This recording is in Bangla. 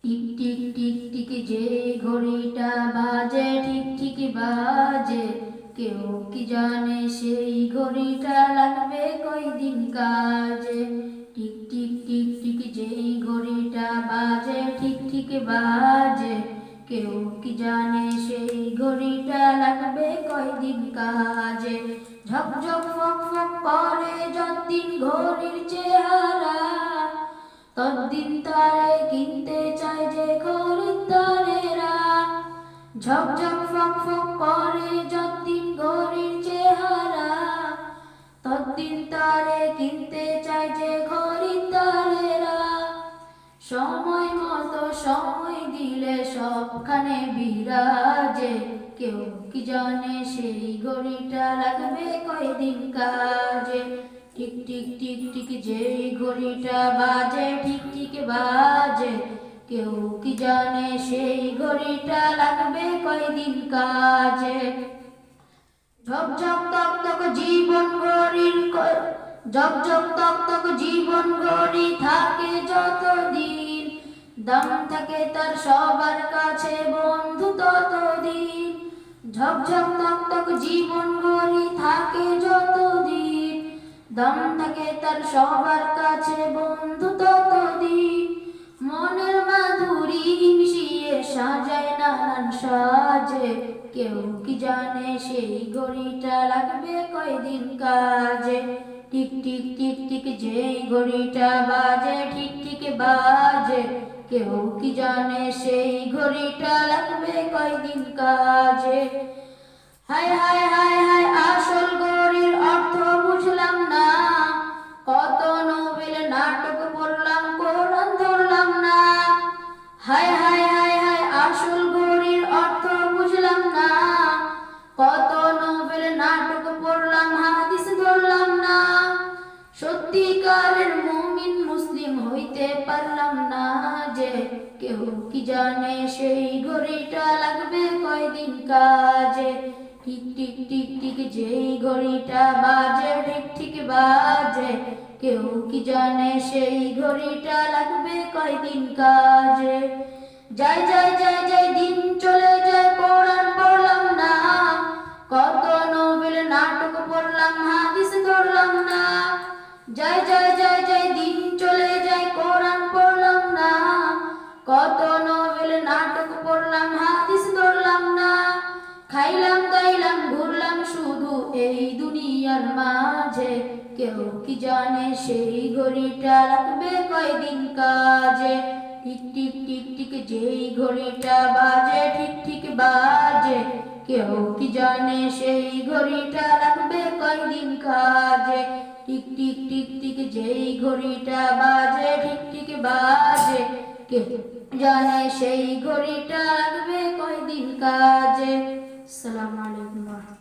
টিক টিক টিক টিক যে ঘড়িটা বাজে ঠিক ঠিক বাজে, কেউ কি জানে সেই ঘড়িটা লাগবে কয়দিন কাজে। টিক টিক টিক টিক যে ঘড়িটা বাজে ঠিক ঠিক বাজে, কেউ কি জানে সেই ঘড়িটা লাগবে কয়দিন কাজে। ঝকঝক ফক ফক করে যতদিন ঘড়ির চেহারা, ততদিন তারে কিনতে চায় যে খরিদ্দারেরা। ঝকঝক ফক ফক করে যতদিন ঘড়ির চেহারা, ততদিন তারে কিনতে চায় যে খরিদ্দারেরা। সময় মতো সময় দিলে সবখানে বিরাজে, কেউ কি জানে সেই ঘড়িটা লাগবে কয়দিন কাজে। টিক টিক টিক টিক যে ঘড়িটা বাজে ঠিক ঠিক বাজে, কেউ কি জানে সেই ঘড়িটা লাগবে কয়দিন কাজে। ঝকঝক তক তক জীবন ঘড়ির ঝকঝক তক তক জীবন ঘড়ি থাকে যতদিন, দাম থাকে তার সবার কাছে বন্ধু ততদিন। ঝকঝক তক তক জীবন ঘড়ি থাকে যতদিন, দাম থাকে তার সবার কাছে বন্ধু ততদিন। মনের মাধুরী মিশিয়ে সাজায় নানান সাজে, কেউ কি জানে সেই ঘড়িটা লাগবে কয়দিন কাজে। টিক টিক টিক টিক যে ঘড়িটা বাজে ঠিক ঠিক বাজে, কেউ কি জানে সেই ঘড়িটা লাগবে কয়দিন কাজে। হায় হায় হায় হায় আসল ঘড়ির অর্থ বুঝলাম না, কত নোবেল নাটক পড়লাম কোরআন ধরলাম না। হায় হায় হায় হায় আসল ঘড়ির অর্থ বুঝলাম না, কত নোবেল নাটক পড়লাম হাদিস ধরলাম না। সত্যিকারের মুমিন মুসলিম হইতে পারলাম না যে, কেউ কি জানে সেই ঘড়িটা লাগবে কয়দিন কাজে। টিক টিক টিক টিক যেই ঘড়িটা বাজে ঠিক ঠিক বাজে, কেউ কি জানে সেই ঘড়িটা লাগবে কয়দিন কাজে। যাই যাই যাই যাই দিন চলে যায় কোরআন পড়লাম না, কত নোবেল নাটক পড়লাম হাদিস ধরলাম না। যাই যাই যাই যাই দিন চলে যায় কোরআন পড়লাম না, কত নোবেল নাটক পড়লাম হাদিস ধরলাম না। খাইলাম দাইলাম ঘুরলাম শুধু এই দুনিয়ার মাঝে, কেউ কি জানে সেই ঘড়িটা লাগবে কয়দিন কাজে। টিক টিক টিক টিক যেই ঘড়িটা বাজে ঠিক ঠিক বাজে, কেউ কি জানে সেই ঘড়িটা লাগবে কয়দিন কাজে। টিক টিক টিক টিক যেই ঘড়িটা বাজে ঠিক ঠিক বাজে, কেউ জানে সেই ঘড়িটা লাগবে কয়দিন কাজে। আসসালামু আলাইকুম।